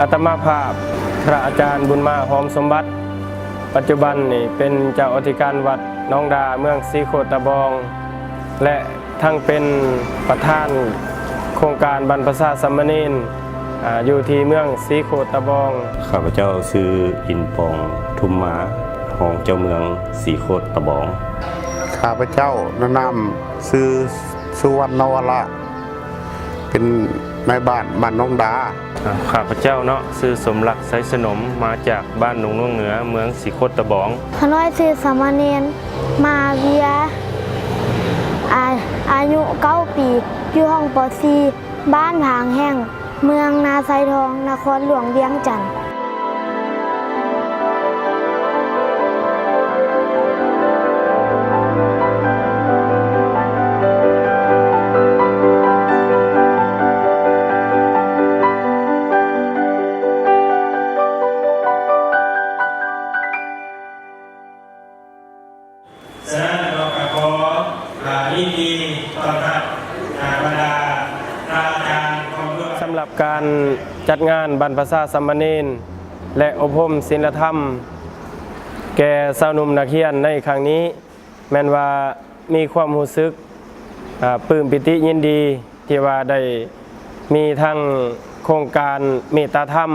อาตมาภาพพระอาจารย์บุญมาหอมสมบัติปัจจุบันนี่เป็นเจ้าอธิการวัดหนองดาเมืองศรีโคตะบองและทั้งเป็นประธานโครงการบรรพชาสามเณรอยู่ที่เมืองศรีโคตะบองข้าพเจ้าชื่ออินปองทุมมาของเจ้าเมืองศรีโคตะบองข้าพเจ้านำชื่อสุวรรณวระเป็นนายบ้านน้องดาข้าพเจ้าเนาะชื่อสมรักไสสนมมาจากบ้านหนองเหนือเมืองศรีโคตะบองข้าน้อยชื่อสามเณรมาเวียอายุ9 ปีอยู่ห้องป .4 บ้านผางแห้งเมืองนาไซทองนครหลวงเวียงจันทร์สำหรับการจัดงานบรรพชาสามเณรและอบรมศีลธรรมแก่สาวหนุ่มนักเรียนในครั้งนี้แม้นว่ามีความรู้สึกปลื้มปิติยินดีที่ว่าได้มีทั้งโครงการเมตตาธรรม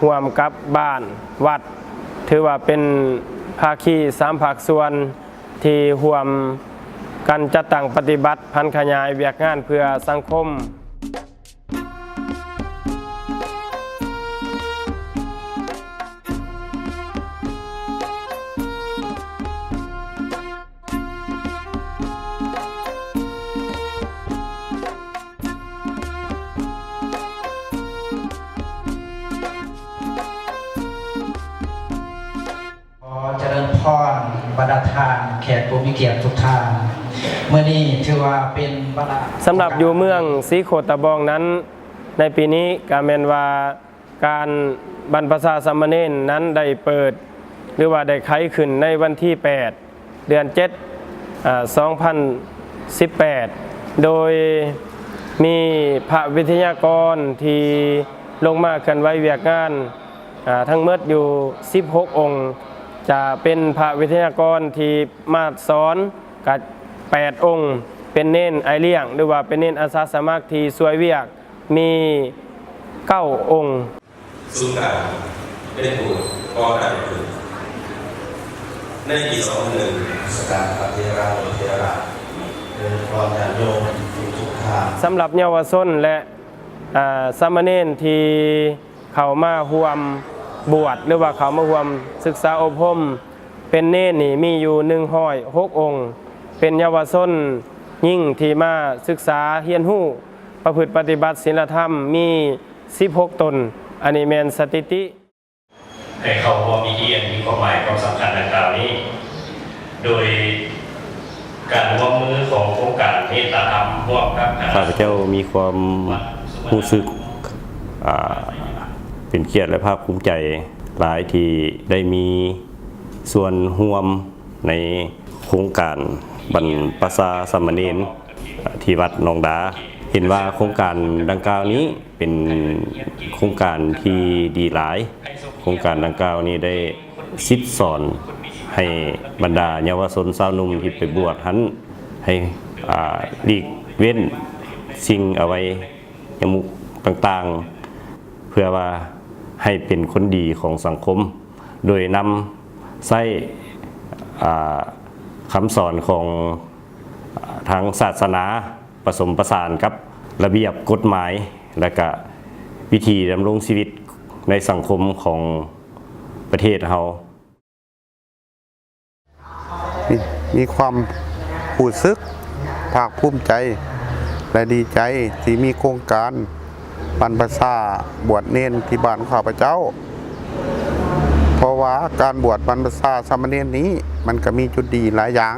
ร่วมกับบ้านวัดถือว่าเป็นภาคี3 ภาคส่วนที่ร่วมกันจัดตั้งปฏิบัติพันขยายเวียกงานเพื่อสังคมเจริญพรบรรดาทานแขกผู้มีเกียรติทุกท่านเมื่อนี้ถือว่าเป็นสำหรับอยู่เมืองศรีโคตะบองนั้นในปีนี้กาแมนว่าการบรรพชาสามเณรนั้นได้เปิดหรือว่าได้ไขขึ้นในวันที่8 เดือน 7 2018 โดยมีพระวิทยากรที่ลงมาเคลื่อนไหวเวียกงานทั้งหมดอยู่16 องค์จะเป็นพระวิทยากรที่มาสอนกับ8 องค์เป็นเน้นไอเลี้ยงหรือว่าเป็นเน้นอาสาสมัครที่ช่วยเวียกมี9 องค์ศูนย์กลางได้ถูกก่อตั้งขึ้นในปี2001สถานพระเทรานุเทระเป็นความญาติโยมทุกท่านสำหรับเยาวชนและสามเณรที่เข้ามาร่วมบวชหรือว่าเขามาร่วมศึกษาอบรมเป็นเนรนี่มีอยู่106 องค์เป็นเยาวชนยิ่งที่มาศึกษาเรียนรู้ประพฤติปฏิบัติศีลธรรมมี16 ตนอันนี้แม่นสถิติให้เขาพอมีเรียนมีความหมายความสำคัญดังกล่าวนี้โดยการร่วมมือของโครงการเมตตาธรรมร่วมกับข้าพเจ้ามีความรู้สึกเป็นเกียรติและภาคภูมิใจหลายที่ได้มีส่วนร่วมในโครงการบรรพชาสามเณรที่วัดหนองดาเห็นว่าโครงการดังกล่าวนี้เป็นโครงการที่ดีหลายโครงการดังกล่าวนี้ได้ซิดสอนให้บรรดาเยาวชนสาวหนุ่มที่ไปบวชหันให้หลีกเว้นสิ่งเอาไว้ยมุกต่างๆเพื่อว่าให้เป็นคนดีของสังคมโดยนำใช้คำสอนของทางศาสนาผสมผสานกับระเบียบกฎหมายและก็วิธีดำรงชีวิตในสังคมของประเทศเรามีความรู้สึกภาคภูมิใจและดีใจที่มีโครงการบรรพชาบวชเนรที่บ้านข้าพเจ้าเพราะว่าการบวชบรรพชาสามเณรนี้มันก็มีจุดดีหลายอย่าง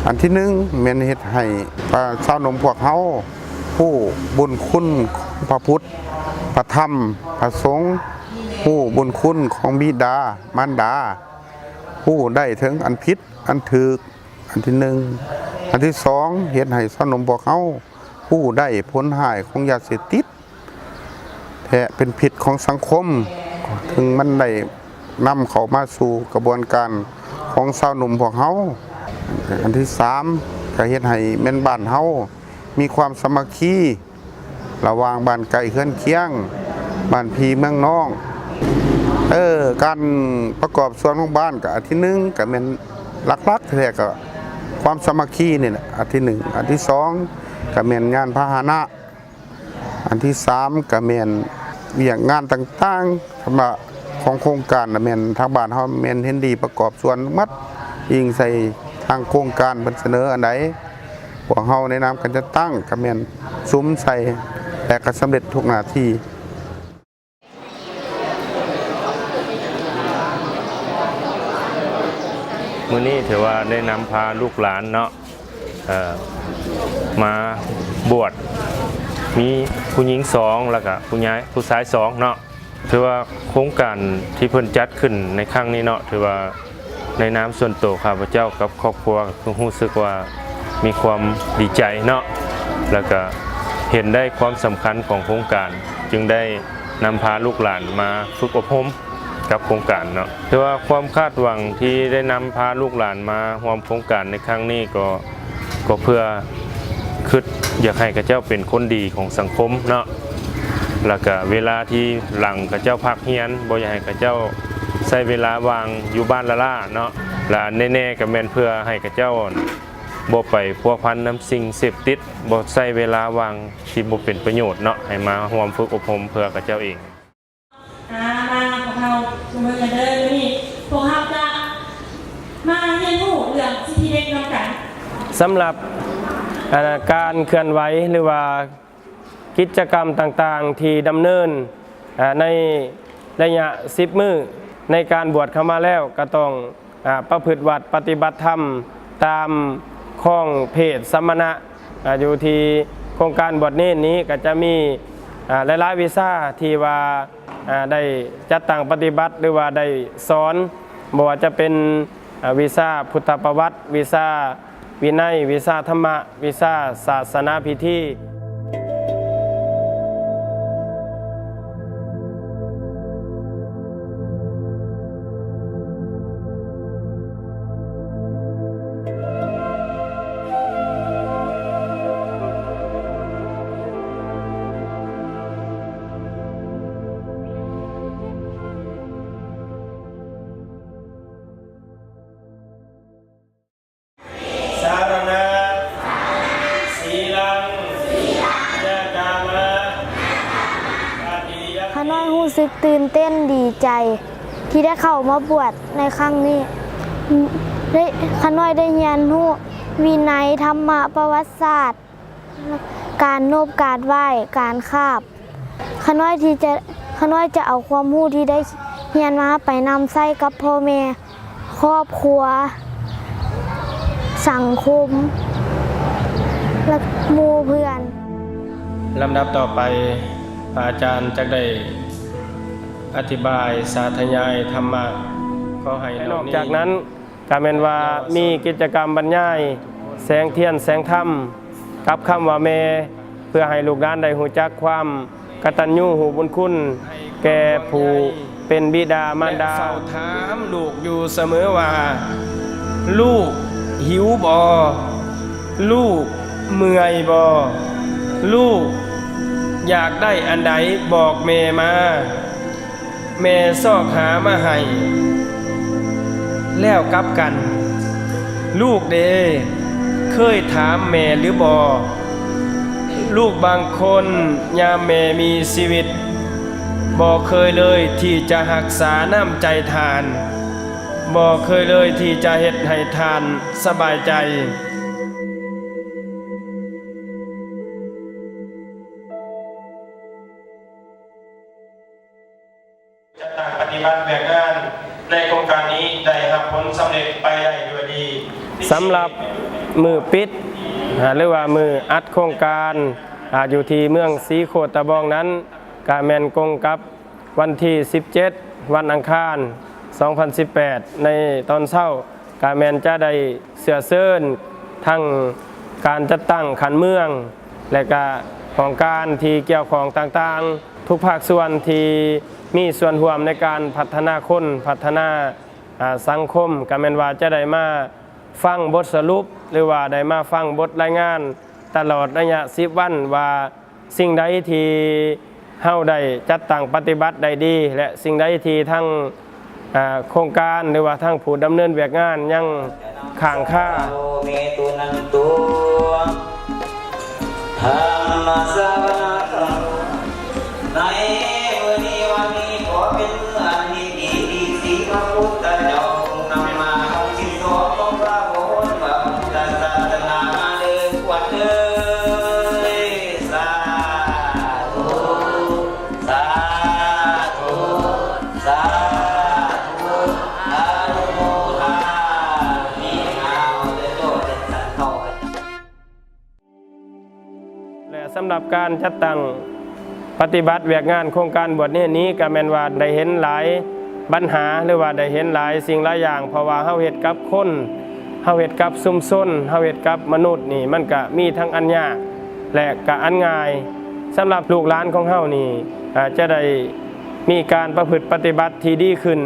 อันที่หนึ่งแม่นเฮ็ดให้ชาวหนุ่มพวกเฮาผู้บุญคุณพระพุทธพระธรรมพระสงฆ์ผู้บุญคุณของบิดามารดาผู้ได้ถึงอันผิดอันถูกอันที่หนึ่งอันที่สองเฮ็ดให้ชาวหนุ่มพวกเฮาผู้ได้ผลหายของยาเสพติด แพะเป็นพิษของสังคมถึงมันได้นำเขามาสู่กระบวนการของชาวหนุ่มพวกเฮาอันที่3ก็เฮ็ดให้แม่นบ้านเฮามีความสามัคคีระหว่างบ้านไกลเฮือนเคียงบ้านพี่เมืองน้องการประกอบส่วนของบ้านก็อันที่1ก็แม่นหลักๆแท้ก็ความสามัคคีนี่แหละอันที่1อันที่2ก็แม่นงานพาหนะอันที่3ก็แม่นเวียกงานต่างๆธรรมะของโครงการน่ะแม่นทางบ้านเฮาแม่นเห็นดีประกอบส่วนมัดยิงใส่ทางโครงการเพิ่นเสนออันใดพวกเฮาในนามกันจะตั้งก็แม่นซุ้มใส่แต่ก็สำเร็จทุกหน้าที่ มื้อนี้ถือว่าได้นำพาลูกหลานเนาะมาบวชมีผู้หญิง2แล้วก็ผู้ชาย2เนาะถือว่าโครงการที่เพิ่นจัดขึ้นในครั้งนี้เนาะถือว่าในนามส่วนตัวข้าพเจ้ากับครอบครัวรู้สึกว่ามีความดีใจเนาะแล้วก็เห็นได้ความสำคัญของโครงการจึงได้นำพาลูกหลานมาฝึกอบรมกับโครงการเนาะถือว่าความคาดหวังที่ได้นำพาลูกหลานมาร่วมโครงการในครั้งนี้ก็เพื่อคิดอยากให้กับเจ้าเป็นคนดีของสังคมเนาะแล้วก็เวลาที่หลังกับเจ้าพักเฮียนบ่อยากให้กับเจ้าใช้เวลาวางอยู่บ้านละล่าเนาะและแน่ๆก็แม่นเพื่อให้กับเจ้าบ่ไปพัวพันน้ำสิ่งเสพติดบ่ใช้เวลาวางที่บ่เป็นประโยชน์เนาะให้มาร่วมฝึกอบรมเพื่อกับเจ้าเองมาพวกเราชุมนุมกันเด้อนี่พวกเราจะมาเรียนรู้เรื่องสิทธิเด็กน้องกันสำหรับการเคลื่อนไหวหรือว่ากิจกรรมต่างๆที่ดำเนินในระยะ10 มื้อในการบวชเข้ามาแล้วก็ต้องประพฤติวัดปฏิบัติธรรมตามข้องเพศสมณะอยู่ที่โครงการบวชเน้นนี้ก็จะมีหลายๆวิชาที่ว่าได้จัดตั้งปฏิบัติหรือว่าได้สอนบ่ว่าจะเป็นวิชาพุทธประวัติวิชาวินัยวิชาธรรมะวิชาศาสนาพิธีข้าน้อยรู้สึกตื่นเต้นดีใจที่ได้เข้ามาบวชในครั้งนี้ข้าน้อยได้เรียนรู้วินัยธรรมะประวัติศาสตร์การโนบการไหว้การคาบข้าน้อยจะเอาความรู้ที่ได้เรียนมาไปนำใช้กับพ่อแม่ครอบครัวสังคมและหมู่เพื่อนลำดับต่อไปอาจารย์จะได้อธิบายสาธยายธรรมะขอให้นอกจากนั้นก็แม่นว่ามีกิจกรรมบรรยายแสงเทียนแสงธรรมกับคำว่าแม่เพื่อให้ลูกหลานได้รู้จักความกตัญญูหูบุญคุณแก่ผู้เป็นบิดามารดาถามลูกอยู่เสมอว่าลูกหิวบ่ลูกเมื่อยบ่ลูกอยากได้อันใดบอกแม่มาแม่ซอกหามาให้แล้วกลับกันลูกเด้เคยถามแม่หรือบ่ลูกบางคนยามแม่มีชีวิตบ่เคยเลยที่จะรักษาน้ำใจทานบ่เคยเลยที่จะเฮ็ดให้ทานสบายใจปฏิบัติแบบงานในโครงการนี้ได้รับผลสำเร็จไปได้ด้วยดีสำหรับมือปิดหรือว่ามืออัดโครงการอยู่ที่เมืองศรีโคตะบองนั้นกาแมนกงกับวันที่17วันอังคาร2018ในตอนเช้ากาแมนจะได้เสือเซินทั้งการจัดตั้งขันเมืองและก็ของการที่เกี่ยวของต่างๆ ทุกภาคส่วนที่มีส่วนร่วมในการพัฒนาคนพัฒนาสังคมก็แม่นว่าจะได้มาฟังบทสรุปหรือว่าได้มาฟังบทรายงานตลอดระยะ10 วันว่าสิ่งใดที่เฮาได้จัดตั้งปฏิบัติได้ดีและสิ่งใดที่ทั้งโครงการหรือว่าทั้งผู้ดำเนินเวียกงานยังข้างค่า เมตุนันตุธรรมสวนาในวันนี้ขอเป็นอันดีที่สีพระพุทธเจ้านำมาที่สองของพระโหนพระพุทธศาสนาเดินกว่าเดิมสาธุสาธุสาธุอนุโมทนามีเอาเลยโลดเป็นสันทอย และสำหรับการจัดตั้งปฏิบัติเวียกงานโครงการบวชนี้ก็แม่นว่าได้เห็นหลายปัญหาหรือว่าได้เห็นหลายสิ่งหลายอย่างเพราะว่าเฮาเฮ็ดกับคนเฮาเฮ็ดกับชุมชนเฮาเฮ็ดกับมนุษย์นี่มันก็มีทั้งอันยากและก็อันง่ายสำหรับลูกหลานของเฮานี่จะได้มีการประพฤติปฏิบัติที่ดีขึ้น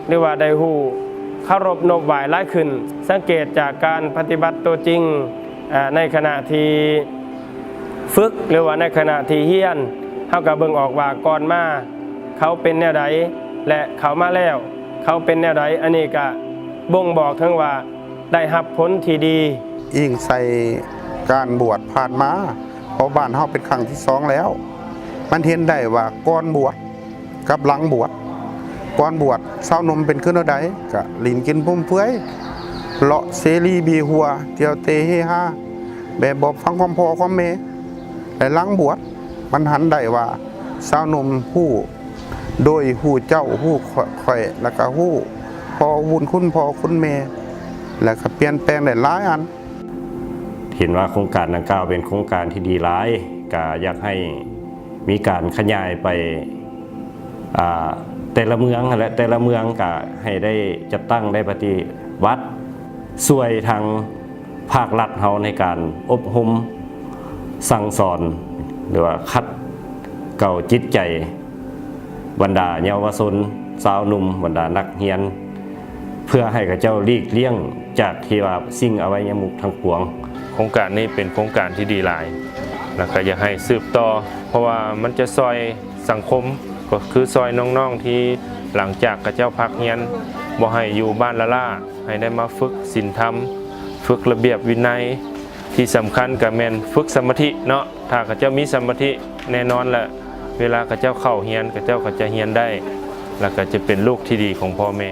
หรือว่าได้ฮู้เคารพนบไหว้หลายขึ้นสังเกตจากการปฏิบัติตัวจริงในขณะที่ฝึกหรือว่าในขณะที่เฮียนเฮาก็เบิ่งออกว่าก่อนมาเขาเป็นแนวใดและเขามาแล้วเขาเป็นแนวใดอันนี้ก็บ่งบอกถึงว่าได้รับผลที่ดี อิงใส่การบวชผ่านมาเพราะบ้านเฮาเป็นครั้งที่2แล้วมันเห็นได้ว่าก่อนบวชกับหลังบวชก่อนบวชสาวนมเป็นขึ้นเท่าใดก็ลิ้นกินพุ่มเฟือยเลาะเสรีบีหัวเที่ยวเตเฮฮาแบบบ่ฟังความพ่อความแม่และหลังบวชมันหันได้ว่าสาวนมผู้โดยผู้เจ้าผู้ข่อยแล้วก็ผู้พอบุญคุณพ่อคุณแม่แล้วก็เปลี่ยนแปลงได้หลายอัน เห็นว่าโครงการดังกล่าวเป็นโครงการที่ดีหลายก็อยากให้มีการขยายไปแต่ละเมืองและแต่ละเมืองก็ให้ได้จัดตั้งได้ปฏิวัติช่วยทางภาครัฐเฮาในการอบรมสั่งสอนหรือว่าคัดเก่าจิตใจบรรดาเยาวชนสาวหนุ่มบรรดานักเรียนเพื่อให้กับเจ้าหลีกเลี่ยงจากที่ว่าสิ่งอวัยมุขทั้งปวง โครงการนี้เป็นโครงการที่ดีหลายแล้วก็อยากให้สืบต่อเพราะว่ามันจะซอยสังคมก็คือซอยน้องๆที่หลังจากกับเจ้าพักเรียนบ่ให้อยู่บ้านละล่าให้ได้มาฝึกศีลธรรมฝึกระเบียบวินัยที่สำคัญก็แม่นฝึกสมาธิเนาะถ้ากับเจ้ามีสมาธิแน่นอนแหละเวลากับเจ้าเข้าเรียนกับเจ้าก็จะเรียนได้แล้วก็จะเป็นลูกที่ดีของพ่อแม่